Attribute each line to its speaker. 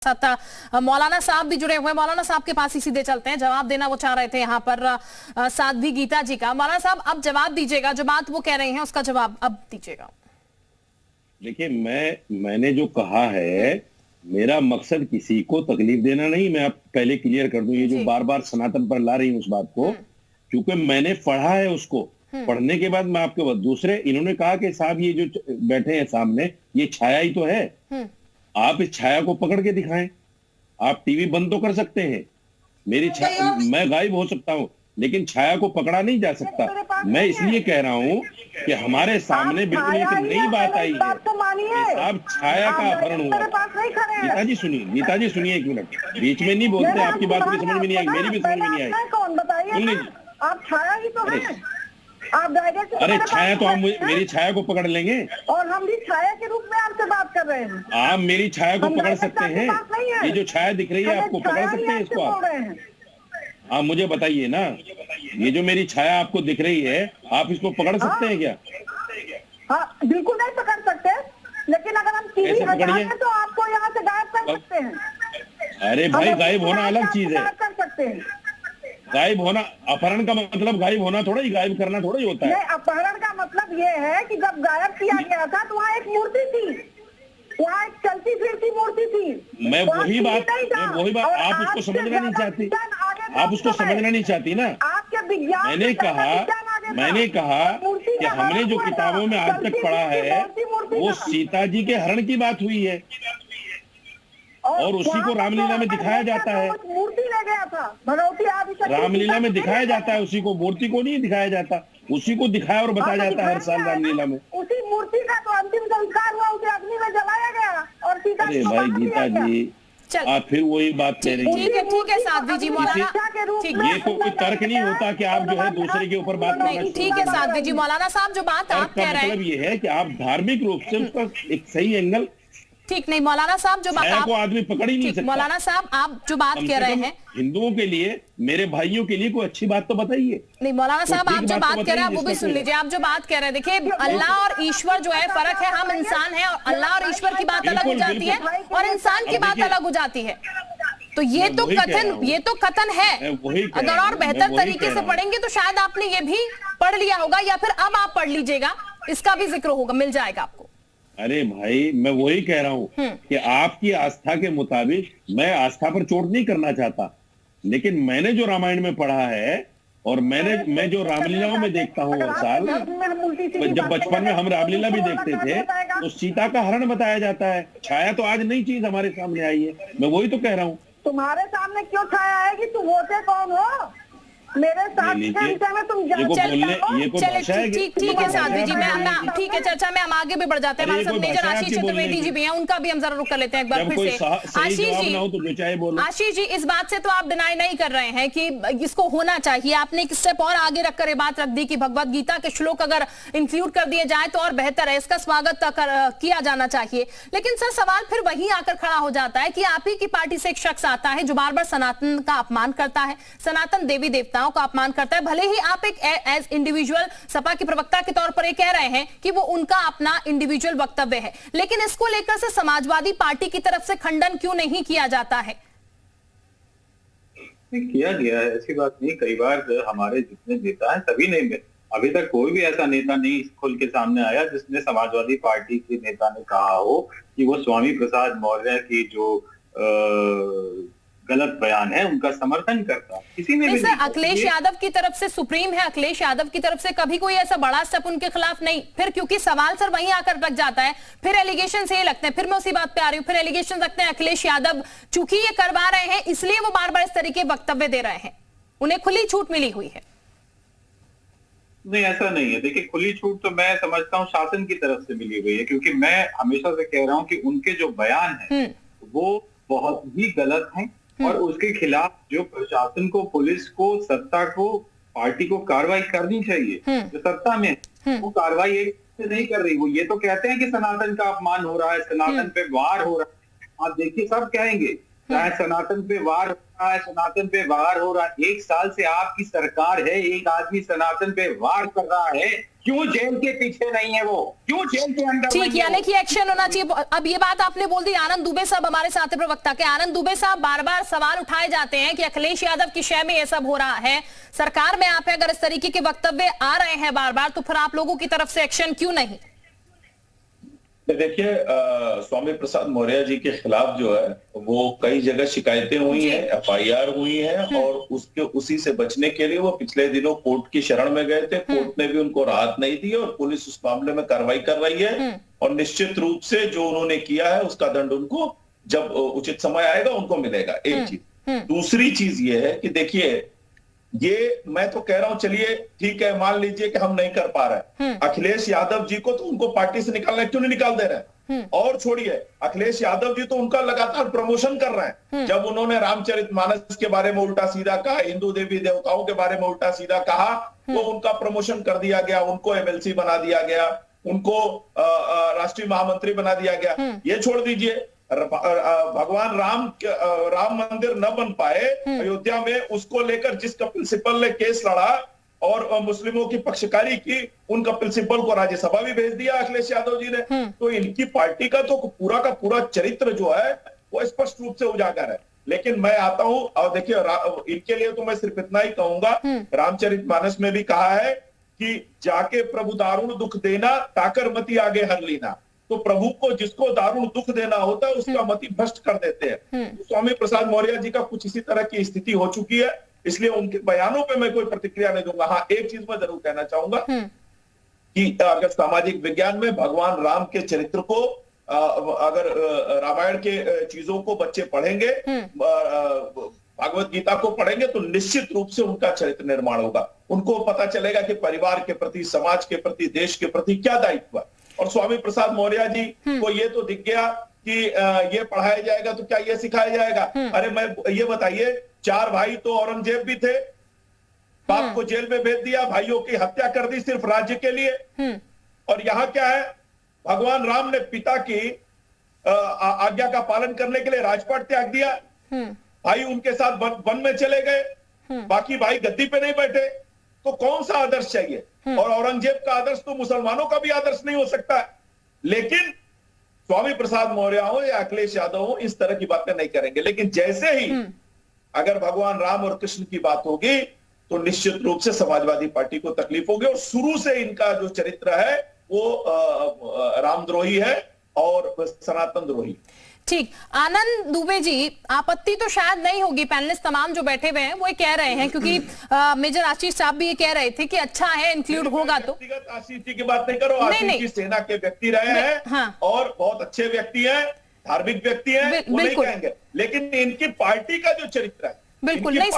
Speaker 1: साथ मौलाना साहब भी जुड़े हुए। मौलाना साहब के पास ही सीधे चलते हैं, जवाब देना वो चाह रहे थे यहाँ पर साध्वी गीता जी का। मौलाना साहब अब जवाब दीजिएगा, जो बात वो कह रहे हैं उसका जवाब अब दीजिएगा।
Speaker 2: देखिए, मैंने जो कहा है, मेरा मकसद किसी को तकलीफ देना नहीं। मैं आप पहले क्लियर कर दूं, ये जो बार बार सनातन पर ला रही हूं उस बात को, क्योंकि मैंने पढ़ा है उसको। पढ़ने के बाद मैं आपके दूसरे, इन्होंने कहा कि साहब ये जो बैठे हैं सामने, ये छाया ही तो है। आप इस छाया को पकड़ के दिखाएं। आप टीवी बंद तो कर सकते हैं, मेरी छाया, मैं गायब हो सकता हूं, लेकिन छाया को पकड़ा नहीं जा सकता। मैं इसलिए कह रहा हूं कि हमारे सामने बिल्कुल एक नई बात आई है कि साहब छाया का अपहरण हुआ। गीताजी सुनिए, गीताजी सुनिए, एक मिनट, बीच में नहीं बोलते। आपकी बात भी समझ में नहीं आई, मेरी भी समझ में नहीं आई।
Speaker 3: कौन बताइए, आप छाया ही तो हैं। आप
Speaker 2: अरे छाया तो हम मेरी छाया को पकड़ लेंगे,
Speaker 3: और हम भी छाया के रूप में आपसे बात कर रहे हैं।
Speaker 2: आप मेरी छाया को पकड़ सकते हैं। ये जो छाया दिख रही है, आपको पकड़ सकते हैं इसको आप मुझे बताइए ना, ये जो मेरी छाया आपको दिख रही है, आप इसको पकड़ सकते हैं क्या?
Speaker 3: हाँ, बिल्कुल नहीं पकड़ सकते, लेकिन अगर हम टीवी हटाएं तो आपको यहाँ से गायब कर सकते हैं।
Speaker 2: अरे भाई, गायब होना अलग चीज है।
Speaker 3: कर सकते हैं।
Speaker 2: गायब होना, अपहरण का मतलब गायब होना थोड़ा ही, गायब करना थोड़ा ही होता है।
Speaker 3: नहीं, अपहरण का मतलब ये है कि जब गायब किया गया था तो वहाँ एक मूर्ति थी, वहाँ एक चलती फिरती मूर्ति थी।
Speaker 2: मैं वही बात आप उसको समझना नहीं चाहती, आप उसको समझना नहीं चाहती ना।
Speaker 3: आपके विज्ञान,
Speaker 2: मैंने कहा कि हमने जो किताबों में आज तक पढ़ा है, वो सीता जी के हरण की बात हुई है, और उसी को रामलीला में दिखाया जाता है।
Speaker 3: मूर्ति ले गया था भगवती आदि,
Speaker 2: रामलीला में दिखाया जाता है उसी को, मूर्ति को नहीं दिखाया जाता। उसी को दिखाया और बताया जाता है हर साल रामलीला में।
Speaker 3: उसी मूर्ति का तो अंतिम संस्कार हुआ, उसे अग्नि में जलाया गया और सीता।
Speaker 2: अरे भाई गीता जी, आप फिर वही बात कह रही
Speaker 1: है। ठीक है साध्वी जी, मौलाना
Speaker 2: ये कोई तर्क नहीं होता कि आप जो है दूसरे के ऊपर बात करना।
Speaker 1: ठीक है साध्वी जी, मौलाना साहब जो बात आप कह रहे हैं,
Speaker 2: मतलब ये है कि आप धार्मिक रूप से उसका एक सही एंगल।
Speaker 1: ठीक नहीं मौलाना साहब, जो बात आप
Speaker 2: आदमी पकड़ ही नहीं सकता।
Speaker 1: मौलाना साहब आप जो बात कह रहे हैं,
Speaker 2: हिंदुओं के लिए, मेरे भाइयों के लिए कोई अच्छी बात तो बताइए।
Speaker 1: नहीं मौलाना साहब, आप जो बात कह रहे हैं वो भी सुन लीजिए। आप जो बात कह रहे हैं, देखिए अल्लाह और ईश्वर जो है फर्क है। हम इंसान हैं, और अल्लाह और ईश्वर की बात अलग हो जाती है और इंसान की बात अलग हो जाती है। तो ये तो कथन है। अगर और बेहतर तरीके से पढ़ेंगे तो शायद आपने ये भी पढ़ लिया होगा, या फिर अब आप पढ़ लीजिएगा, इसका भी जिक्र होगा, मिल जाएगा आपको।
Speaker 2: अरे भाई, मैं वही कह रहा हूं कि आपकी आस्था के मुताबिक, मैं आस्था पर चोट नहीं करना चाहता, लेकिन मैंने जो रामायण में पढ़ा है, और मैं जो रामलीलाओं में देखता हूँ हर साल, जब बचपन में हम रामलीला भी देखते थे, तो सीता का हरण बताया जाता है। छाया तो आज नई चीज हमारे सामने आई है। मैं वही तो कह रहा हूँ।
Speaker 3: तुम्हारे सामने क्यों छाया आएगी? तुम होते कौन हो? मेरे साथ में तुम
Speaker 1: ठीक है साध्वी जी, मैं ठीक है चर्चा में हम आगे भी बढ़ जाते हैं। हमारे साथ मेजर आशीष चतुर्वेदी जी भी हैं, उनका भी हम जरा रुक कर लेते हैं एक बार फिर से। आशीष जी, इस बात से तो आप डिनाई नहीं कर रहे हैं कि इसको होना चाहिए। आपने एक स्टेप और आगे रखकर ये बात रख दी कि भगवत गीता के श्लोक अगर इंक्लूड कर दिए जाए तो और बेहतर है, इसका स्वागत किया जाना चाहिए। लेकिन सर, सवाल फिर वहीं आकर खड़ा हो जाता है कि आप ही की पार्टी से एक शख्स आता है जो बार बार सनातन का अपमान करता है, सनातन देवी देवता का अपमान करता है। भले ही आप एक एज इंडिविजुअल सपा के प्रवक्ता के तौर पर ये कह रहे हैं कि वो उनका अपना इंडिविजुअल वक्तव्य है, लेकिन इसको लेकर से समाजवादी पार्टी की तरफ से खंडन क्यों नहीं किया जाता है?
Speaker 4: किया गया है, ऐसी बात नहीं। कई बार हमारे जितने नेता हैं सभी ने, अभी तक कोई भी ऐसा नेता नहीं खुल के सामने आया जिसने समाजवादी पार्टी के नेता ने कहा हो कि वो स्वामी प्रसाद मौर्य की जो गलत बयान है उनका समर्थन करता। किसी ने भी
Speaker 1: सर, अखिलेश यादव की तरफ से सुप्रीम है, अखिलेश यादव की तरफ से कभी कोई ऐसा बड़ा स्टेप उनके खिलाफ नहीं। फिर क्योंकि सवाल सर वहीं आकर रख जाता है, फिर एलिगेशन से लगते हैं, फिर मैं उसी बात पे आ रही हूँ, फिर एलिगेशन रखते हैं अखिलेश यादव चूंकि ये करवा रहे हैं इसलिए वो बार बार इस तरीके वक्तव्य दे रहे हैं, उन्हें खुली छूट मिली हुई है।
Speaker 4: नहीं, ऐसा नहीं है। देखिए, खुली छूट तो मैं समझता हूँ शासन की तरफ से मिली हुई है, क्योंकि मैं हमेशा से कह रहा हूँ कि उनके जो बयान है वो बहुत ही गलत है, और उसके खिलाफ जो प्रशासन को, पुलिस को, सत्ता को, पार्टी को कार्रवाई करनी चाहिए। जो सत्ता में वो कार्रवाई एक से नहीं कर रही। वो ये तो कहते हैं कि सनातन का अपमान हो रहा है, सनातन पे वार हो रहा है। आप देखिए, सब कहेंगे चाहे सनातन पे वार हो रहा है, सनातन पे वार हो रहा है। 1 साल से आपकी सरकार है, एक आदमी सनातन पे वार कर रहा है, क्यों जेल के पीछे नहीं है वो, क्यों जेल के अंदर?
Speaker 1: ठीक, यानी कि एक्शन होना चाहिए। अब ये बात आपने बोल दी। आनंद दुबे साहब हमारे साथ प्रवक्ता के। आनंद दुबे साहब, बार बार सवाल उठाए जाते हैं कि अखिलेश यादव की शय में ये सब हो रहा है, सरकार में आप है, अगर इस तरीके के वक्तव्य आ रहे हैं बार बार, तो फिर आप लोगों की तरफ से एक्शन क्यों नहीं?
Speaker 5: देखिए, स्वामी प्रसाद मौर्य जी के खिलाफ जो है वो कई जगह शिकायतें हुई हैं, FIR हुई है, और उसी से बचने के लिए वो पिछले दिनों कोर्ट की शरण में गए थे। कोर्ट ने भी उनको राहत नहीं दी और पुलिस उस मामले में कार्रवाई कर रही है, और निश्चित रूप से जो उन्होंने किया है उसका दंड उनको जब उचित समय आएगा उनको मिलेगा। एक चीज। दूसरी चीज ये है कि देखिए, ये मैं तो कह रहा हूं, चलिए ठीक है, मान लीजिए कि हम नहीं कर पा रहे, अखिलेश यादव जी को तो उनको पार्टी से निकालना, क्यों नहीं निकाल दे रहे हैं? और छोड़िए, अखिलेश यादव जी तो उनका लगातार प्रमोशन कर रहे हैं। जब उन्होंने रामचरितमानस के बारे में उल्टा सीधा कहा, हिंदू देवी देवताओं के बारे में उल्टा सीधा कहा, तो उनका प्रमोशन कर दिया गया, उनको MLC बना दिया गया, उनको राष्ट्रीय महामंत्री बना दिया गया। ये छोड़ दीजिए, भगवान राम मंदिर न बन पाए अयोध्या में, उसको लेकर जिस कपिल सिब्बल ने केस लड़ा और मुस्लिमों की पक्षकारी की, उन कपिल सिब्बल को राज्यसभा भी भेज दिया अखिलेश यादव जी ने। तो इनकी पार्टी का तो पूरा का पूरा चरित्र जो है वो स्पष्ट रूप से उजागर है। लेकिन मैं आता हूं, और देखिए, इनके लिए तो मैं सिर्फ इतना ही कहूंगा, रामचरितमानस में भी कहा है कि जाके प्रभु दारुण दुख देना, ताकर मति आगे हर लेना। तो प्रभु को जिसको दारुण दुख देना होता है उसका मति भ्रष्ट कर देते हैं। तो स्वामी प्रसाद मौर्य जी का कुछ इसी तरह की स्थिति हो चुकी है, इसलिए उनके बयानों पे मैं कोई प्रतिक्रिया नहीं दूंगा। हाँ, एक चीज मैं जरूर कहना चाहूंगा कि अगर सामाजिक विज्ञान में भगवान राम के चरित्र को, अगर रामायण के चीजों को बच्चे पढ़ेंगे, भागवत गीता को पढ़ेंगे, तो निश्चित रूप से उनका चरित्र निर्माण होगा। उनको पता चलेगा कि परिवार के प्रति, समाज के प्रति, देश के प्रति क्या दायित्व है। और स्वामी प्रसाद मौर्य जी को ये तो दिख गया कि ये पढ़ाया जाएगा तो क्या ये सिखाया जाएगा? अरे मैं ये बताइए, 4 भाई तो औरंगजेब भी थे, बाप को जेल में भेज दिया, भाइयों की हत्या कर दी सिर्फ राज्य के लिए। और यहाँ क्या है, भगवान राम ने पिता की आज्ञा का पालन करने के लिए राजपाट त्याग दिया, भाई उनके साथ वन में चले गए, बाकी भाई गद्दी पे नहीं बैठे। तो कौन सा आदर्श चाहिए? और औरंगजेब का आदर्श तो मुसलमानों का भी आदर्श नहीं हो सकता है। लेकिन स्वामी प्रसाद मौर्य हो या अखिलेश यादव हो, इस तरह की बातें नहीं करेंगे। लेकिन जैसे ही अगर भगवान राम और कृष्ण की बात होगी, तो निश्चित रूप से समाजवादी पार्टी को तकलीफ होगी। और शुरू से इनका जो चरित्र है वो रामद्रोही है और सनातन द्रोही।
Speaker 1: ठीक, आनंद दुबे जी, आपत्ति तो शायद नहीं होगी, पैनलिस्ट तमाम जो बैठे हुए हैं वो कह रहे हैं, क्योंकि मेजर आशीष साहब भी ये कह रहे थे कि अच्छा है इंक्लूड होगा। तो
Speaker 5: व्यक्तिगत आशीष जी की बात नहीं करो, आशीष जी सेना के व्यक्ति रहे हैं, हाँ, और बहुत अच्छे व्यक्ति हैं, धार्मिक व्यक्ति हैं, वो नहीं कहेंगे। लेकिन इनकी पार्टी का जो चरित्र है,
Speaker 1: बिल्कुल नहीं